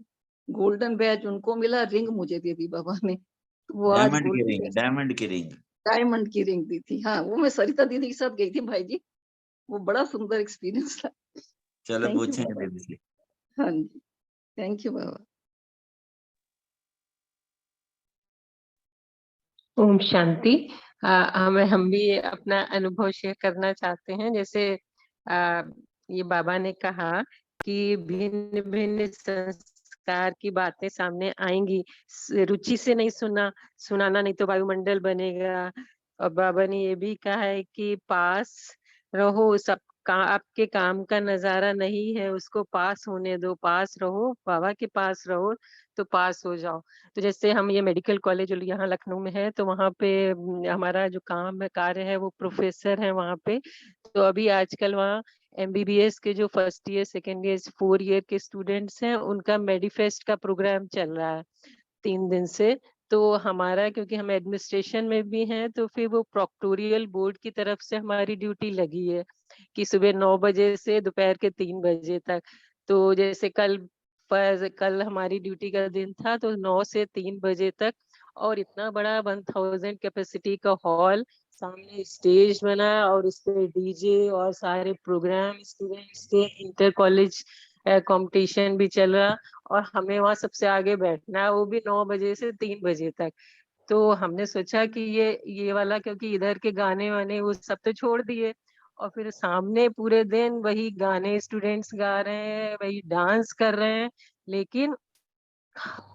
गोल्डन बैच उनको मिला, रिंग मुझे दे दी बाबा ने। तो वो आज डायमंड की रिंग दी थी। हाँ, वो मैं सरिता दीदी के साथ गई थी भाई जी। वो बड़ा सुंदर एक्सपीरियंस था। चलो थैंक यू पूछेंगे बाबा। दीदी से। हाँ जी, थैंक यू बाबा। ओम शांति। हम भी अपना अनुभव शेयर करना चाहते हैं। जैसे ये बाबा ने कहा कि भिन्न भिन्न संस्कार की बातें सामने आएंगी, रुचि से नहीं सुनाना, नहीं तो वायुमंडल बनेगा। और बाबा ने ये भी कहा है कि पास रहो, सब आपके काम का नजारा नहीं है, उसको पास होने दो, पास रहो, बाबा के पास रहो तो पास हो जाओ। तो जैसे हम ये मेडिकल कॉलेज यहाँ लखनऊ में है, तो वहाँ पे हमारा जो काम है, कार्य है, वो प्रोफेसर है वहाँ पे। तो अभी आजकल वहाँ MBBS के जो first year, second year, 4 year के स्टूडेंट्स हैं, उनका मेडिफेस्ट का प्रोग्राम चल रहा है 3 दिन से। तो हमारा, क्योंकि हम एडमिनिस्ट्रेशन में भी हैं, तो फिर वो प्रोक्टोरियल बोर्ड की तरफ से हमारी ड्यूटी लगी है कि सुबह 9 बजे से दोपहर के 3 बजे तक। तो जैसे कल हमारी ड्यूटी का दिन था, तो 9 से 3 बजे तक, और इतना बड़ा 1000 कैपेसिटी का हॉल, सामने स्टेज बना और उस पे डीजे और सारे प्रोग्राम, स्टूडेंट्स के इंटर कॉलेज कंपटीशन भी चल रहा, और हमें वहाँ सबसे आगे बैठना है, वो भी 9 बजे से 3 बजे तक। तो हमने सोचा कि ये वाला, क्योंकि इधर के गाने वाने वो सब तो छोड़ दिए, और फिर सामने पूरे दिन वही गाने स्टूडेंट्स गा रहे हैं, वही डांस कर रहे हैं। लेकिन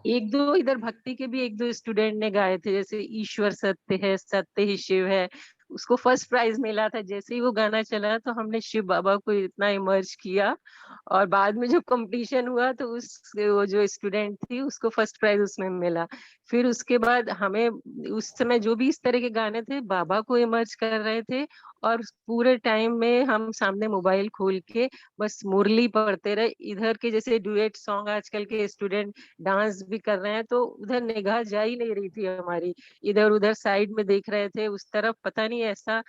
एक दो इधर भक्ति के भी एक दो स्टूडेंट ने गाए थे, जैसे ईश्वर सत्य है, सत्य ही शिव है, उसको फर्स्ट प्राइज मिला था। जैसे ही वो गाना चला तो हमने शिव बाबा को इतना इमर्ज किया, और बाद में जो कंपटीशन हुआ तो वो जो स्टूडेंट थी उसको फर्स्ट प्राइज उसमें मिला। फिर उसके बाद हमें उस समय जो भी इस तरह के गाने थे बाबा को इमर्ज कर रहे थे, और पूरे टाइम में हम सामने मोबाइल खोल के बस मुरली पढ़ते रहे। इधर के जैसे डुएट सॉन्ग आजकल के स्टूडेंट डांस भी कर रहे हैं, तो उधर निगाह जा ही नहीं रही थी हमारी, इधर उधर साइड में देख रहे थे उस तरफ। पता नहीं, ऐसा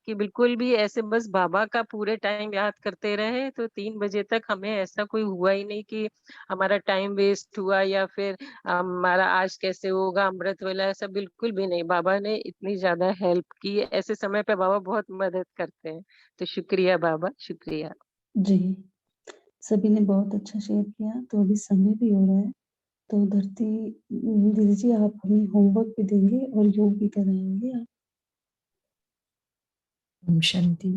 कि बिल्कुल भी ऐसे बस बाबा का पूरे टाइम याद करते रहे। तो 3 बजे तक हमें ऐसा कोई हुआ ही नहीं कि हमारा टाइम वेस्ट हुआ, या फिर हमारा आज कैसे होगा अमृत वेला, ऐसा बिल्कुल भी नहीं। बाबा ने इतनी ज्यादा हेल्प की, ऐसे समय पे बाबा बहुत मदद करते हैं। तो शुक्रिया बाबा, शुक्रिया जी, सभी ने बहुत अच्छा शेयर किया। तो अभी समय भी हो रहा है, तो धरती दीदी जी आप हमें होमवर्क भी देंगे और योग भी कराएंगे आप। ओम शांति।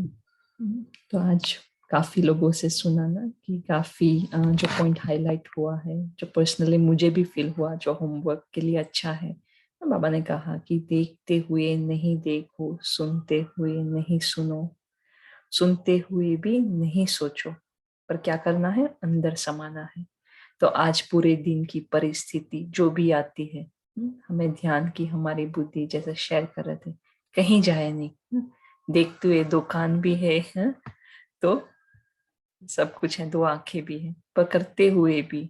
तो आज काफी लोगों से सुना ना कि काफी जो पॉइंट हाईलाइट हुआ है, जो पर्सनली मुझे भी फील हुआ, जो होमवर्क के लिए अच्छा है। तो बाबा ने कहा कि देखते हुए नहीं देखो, सुनते हुए नहीं सुनो, सुनते हुए भी नहीं सोचो, पर क्या करना है, अंदर समाना है। तो आज पूरे दिन की परिस्थिति जो भी आती है, हमें ध्यान की हमारी बुद्धि, जैसे शेयर कर रहे थे, कहीं जाए नहीं। देखते हुए 2 कान भी है, तो सब कुछ है, 2 आंखें भी है, पर करते हुए भी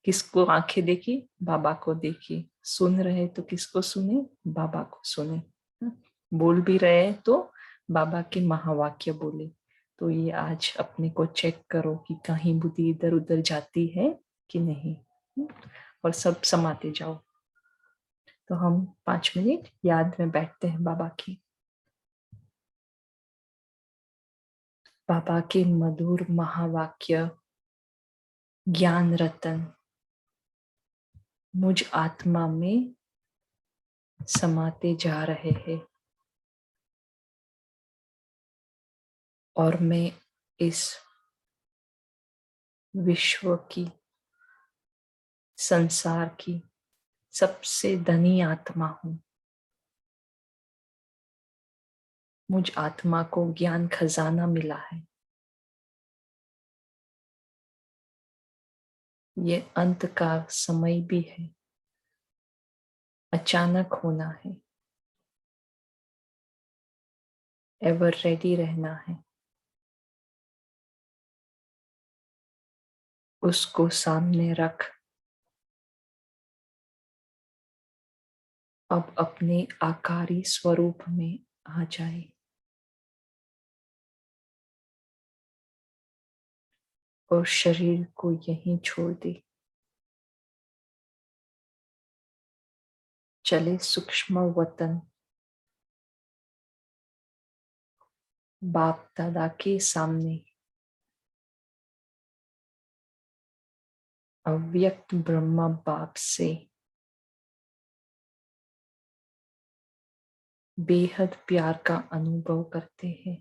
किसको आंखें देखी, बाबा को देखिए। सुन रहे तो किसको सुने, बाबा को सुने। बोल भी रहे तो बाबा के महावाक्य बोले। तो ये आज अपने को चेक करो कि कहीं बुद्धि इधर उधर जाती है कि नहीं, और सब समाते जाओ। तो हम 5 मिनट याद में बैठते हैं बाबा की। बाबा के मधुर महावाक्य, ज्ञान रतन मुझ आत्मा में समाते जा रहे हैं, और मैं इस विश्व की, संसार की सबसे धनी आत्मा हूं। मुझ आत्मा को ज्ञान खजाना मिला है। ये अंत का समय भी है, अचानक होना है, एवर रेडी रहना है। उसको सामने रख अब अपने आकारी स्वरूप में आ जाए, और शरीर को यहीं छोड़ दे। चले सूक्ष्म वतन, बाप दादा के सामने, अव्यक्त ब्रह्मा बाप से बेहद प्यार का अनुभव करते हैं।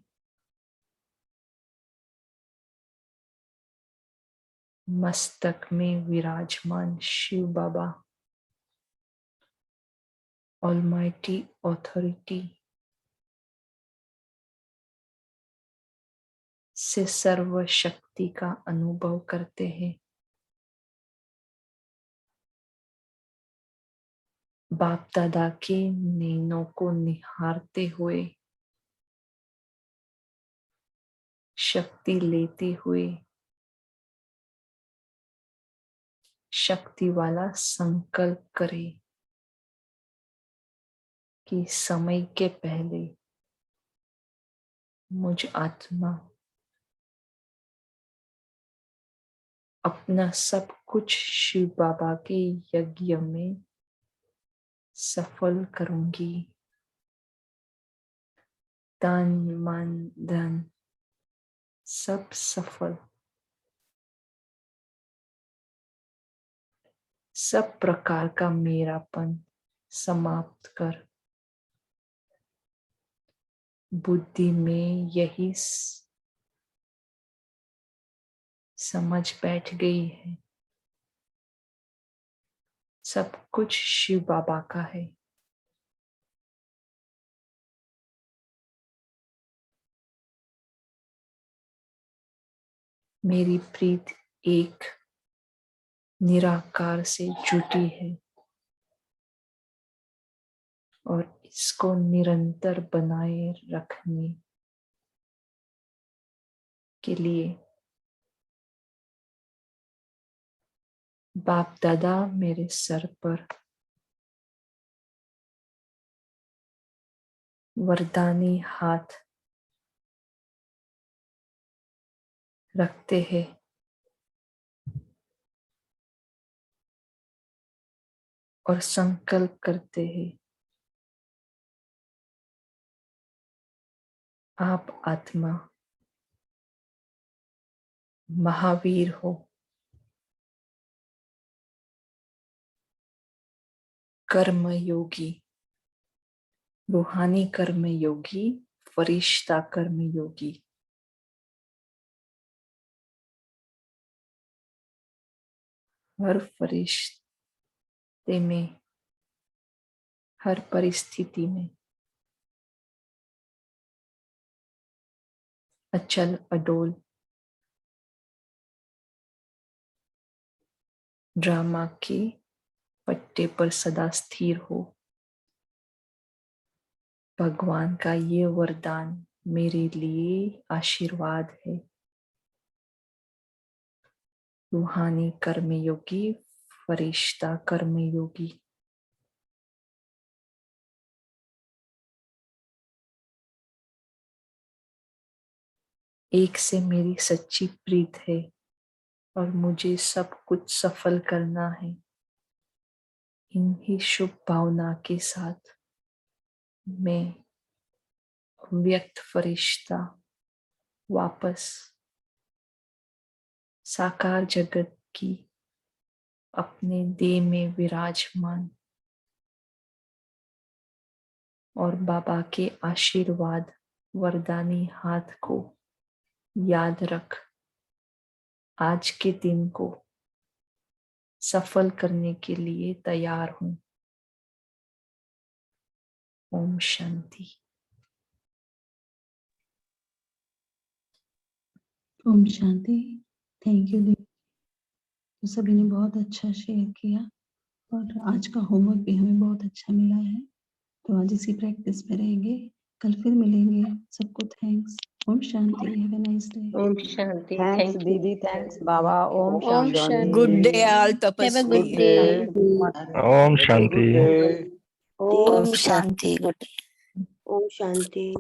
मस्तक में विराजमान शिव बाबा ऑलमाइटी अथॉरिटी से सर्व शक्ति का अनुभव करते हैं। बाप दादा के नैनों को निहारते हुए, शक्ति लेते हुए, शक्ति वाला संकल्प करे कि समय के पहले मुझ आत्मा अपना सब कुछ शिव बाबा के यज्ञ में सफल करूंगी। तन मन धन सब सफल, सब प्रकार का मेरापन समाप्त कर बुद्धि में यही समझ बैठ गई है, सब कुछ शिव बाबा का है। मेरी प्रीत एक निराकार से जुटी है और इसको निरंतर बनाए रखने के लिए बाप दादा मेरे सर पर वरदानी हाथ रखते हैं और संकल्प करते हैं, आप आत्मा महावीर हो, कर्म योगी, रूहानी कर्म योगी, फरिश्ता कर्म योगी। हर फरिश्ते में, हर परिस्थिति में अचल अडोल ड्रामा के पट्टे पर सदा स्थिर हो। भगवान का ये वरदान मेरे लिए आशीर्वाद है। रूहानी कर्मयोगी, फरिश्ता कर्मयोगी। एक से मेरी सच्ची प्रीत है और मुझे सब कुछ सफल करना है। इन्हीं शुभ भावना के साथ मैं व्यक्त फरिश्ता वापस साकार जगत की अपने देह में विराजमान और बाबा के आशीर्वाद वरदानी हाथ को याद रख आज के दिन को सफल करने के लिए तैयार हूं। ओम शांति। ओम शांति। थैंक यू दीदी। तो सभी ने बहुत अच्छा शेयर किया और आज का होमवर्क भी हमें बहुत अच्छा मिला है, तो आज इसी प्रैक्टिस में रहेंगे, कल फिर मिलेंगे। सबको थैंक्स। ओम शांति। Have a nice day. ओम शांति। Thanks thank you. दीदी, थैंक्स बाबा। ओम ओम शांति। गुड डे शांति। ऑल हैव अ तपस्वी। Good day. ओम शांति। ओम शांति। गुड। ओम शांति।